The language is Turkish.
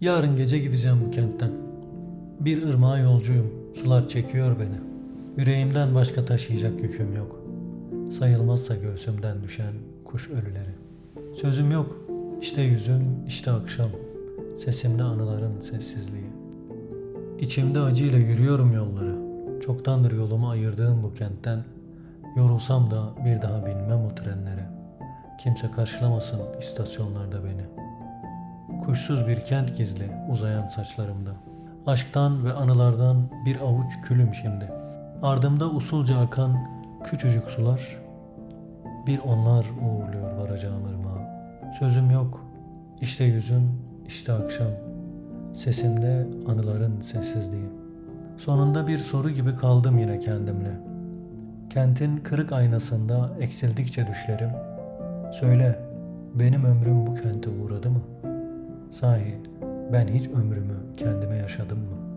Yarın gece gideceğim bu kentten. Bir ırmağa yolcuyum. Sular çekiyor beni. Yüreğimden başka taşıyacak yüküm yok. Sayılmazsa göğsümden düşen kuş ölüleri. Sözüm yok. İşte yüzüm, işte akşam. Sesimde anıların sessizliği. İçimde acıyla yürüyorum yolları. Çoktandır yolumu ayırdığım bu kentten. Yorulsam da bir daha binmem o trenlere. Kimse karşılamasın istasyonlarda beni. Kuşsuz bir kent gizli uzayan saçlarımda. Aşktan ve anılardan bir avuç külüm şimdi. Ardımda usulca akan küçücük sular, bir onlar uğurluyor varacağım ırmağa. Sözüm yok, işte yüzüm, işte akşam. Sesimde anıların sessizliği. Sonunda bir soru gibi kaldım yine kendimle. Kentin kırık aynasında eksildikçe düşlerim. Söyle, benim ömrüm bu kente uğradı mı? Sahi ben hiç ömrümü kendime yaşadım mı?